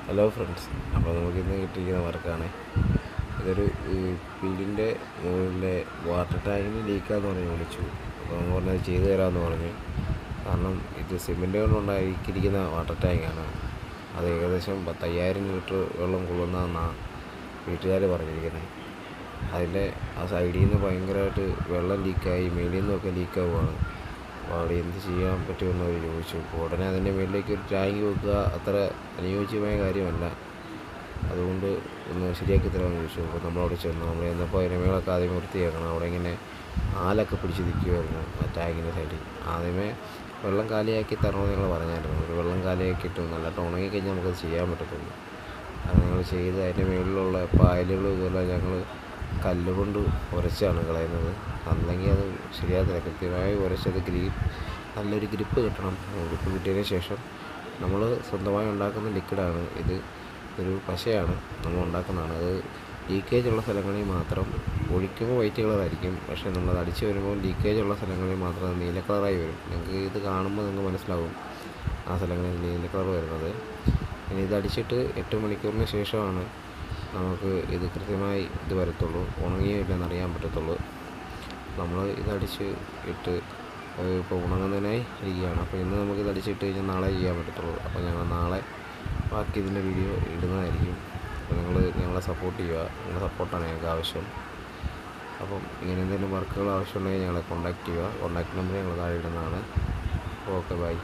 Hello friends, അപ്പോൾ നമുക്കിന്ന് കിട്ടിയിരിക്കുന്ന വർക്കാണ്. ഇതൊരു വീടിൻ്റെ മുകളിലെ വാട്ടർ ടാങ്കിന് ലീക്കാന്ന് പറഞ്ഞ് വിളിച്ചു. അപ്പോൾ നമ്മൾ പറഞ്ഞത് ചെയ്തു തരാമെന്ന് പറഞ്ഞു. കാരണം ഇത് സിമെൻറ്റ് കൊണ്ടുണ്ടാക്കിയിരിക്കുന്ന വാട്ടർ ടാങ്കാണ്. അത് ഏകദേശം 10,000 ലിറ്റർ വെള്ളം കൊള്ളുന്നതെന്നാണ് വീട്ടുകാർ പറഞ്ഞിരിക്കുന്നത്. അതിൻ്റെ ആ സൈഡിൽ നിന്ന് ഭയങ്കരമായിട്ട് വെള്ളം ലീക്കായി, മേളിൽ നിന്നൊക്കെ ലീക്കാവുകയാണ്. അപ്പോൾ അവിടെ എന്ത് ചെയ്യാൻ പറ്റുമെന്ന് അവർ ചോദിച്ചു. അപ്പോൾ ഉടനെ അതിൻ്റെ മുകളിലേക്ക് ഒരു ടാങ്ക് വെക്കുക അത്ര അനുയോജ്യമായ കാര്യമല്ല. അതുകൊണ്ട് ഒന്ന് ശരിയാക്കി തരാമെന്ന് ചോദിച്ചു. അപ്പോൾ നമ്മളവിടെ ചെന്നു. നമ്മൾ ചെന്നപ്പോൾ അതിൻ്റെ മേളൊക്കെ ആദ്യമേ വൃത്തിയാക്കണം. അവിടെ ഇങ്ങനെ ആലൊക്കെ പിടിച്ച് നിൽക്കുമായിരുന്നു ആ ടാങ്കിൻ്റെ സൈഡിൽ. ആദ്യമേ വെള്ളം കാലിയാക്കി തരണമെന്ന് ഞങ്ങൾ പറഞ്ഞായിരുന്നു. ഒരു വെള്ളം കാലിയാക്കിയിട്ട് നല്ലതായിട്ട് ഉണങ്ങിക്കഴിഞ്ഞാൽ നമുക്കത് ചെയ്യാൻ പറ്റത്തുള്ളൂ. അത് ഞങ്ങൾ ചെയ്ത് അതിൻ്റെ മുകളിലുള്ള പായലുകൾ ഇതെല്ലാം ഞങ്ങൾ കല്ലുകൊണ്ട് ഉരച്ചാണ് കളയുന്നത്. അല്ലെങ്കിൽ അത് ശരിയാകത്തില്ല. കൃത്യമായി ഉരച്ചത് നല്ലൊരു ഗ്രിപ്പ് കിട്ടണം. ഗ്രിപ്പ് കിട്ടിയതിന് ശേഷം നമ്മൾ സ്വന്തമായി ഉണ്ടാക്കുന്ന ലിക്വിഡാണ് ഇത്. ഒരു പശയാണ് നമ്മൾ ഉണ്ടാക്കുന്നതാണ്. അത് ലീക്കേജുള്ള സ്ഥലങ്ങളിൽ മാത്രം ഒഴിക്കുമ്പോൾ വൈറ്റ് കളറായിരിക്കും. പക്ഷേ നമ്മളത് അടിച്ച് വരുമ്പോൾ ലീക്കേജുള്ള സ്ഥലങ്ങളിൽ മാത്രം അത് നീല കളറായി വരും. നിങ്ങൾക്ക് ഇത് കാണുമ്പോൾ നിങ്ങൾക്ക് മനസ്സിലാവും ആ സ്ഥലങ്ങളിൽ നീല കളർ വരുന്നത്. ഇനി ഇത് അടിച്ചിട്ട് 8 മണിക്കൂറിന് ശേഷമാണ് നമുക്ക് ഇത് കൃത്യമായി ഇത് വരത്തുള്ളൂ, ഉണങ്ങിയോ ഇല്ലെന്ന് അറിയാൻ പറ്റത്തുള്ളൂ. നമ്മൾ ഇതടിച്ച് ഇട്ട് ഇപ്പോൾ ഉണങ്ങുന്നതിനായി ഇരിക്കുകയാണ്. അപ്പോൾ ഇന്ന് നമുക്കിത് അടിച്ചിട്ട് കഴിഞ്ഞാൽ നാളെ ചെയ്യാൻ പറ്റത്തുള്ളൂ. അപ്പോൾ ഞങ്ങൾ നാളെ ബാക്കി ഇതിൻ്റെ വീഡിയോ ഇടുന്നതായിരിക്കും. അപ്പോൾ ഞങ്ങളെ സപ്പോർട്ട് ചെയ്യുക. നിങ്ങളുടെ സപ്പോർട്ടാണ് ഞങ്ങൾക്ക് ആവശ്യം. അപ്പം ഇങ്ങനെ എന്തെങ്കിലും വർക്കുകൾ ആവശ്യമുണ്ടെങ്കിൽ ഞങ്ങളെ കോൺടാക്റ്റ് ചെയ്യുക. കോൺടാക്റ്റ് നമ്പർ ഞങ്ങൾ താഴെ ഇടുന്നതാണ്. Okay, by.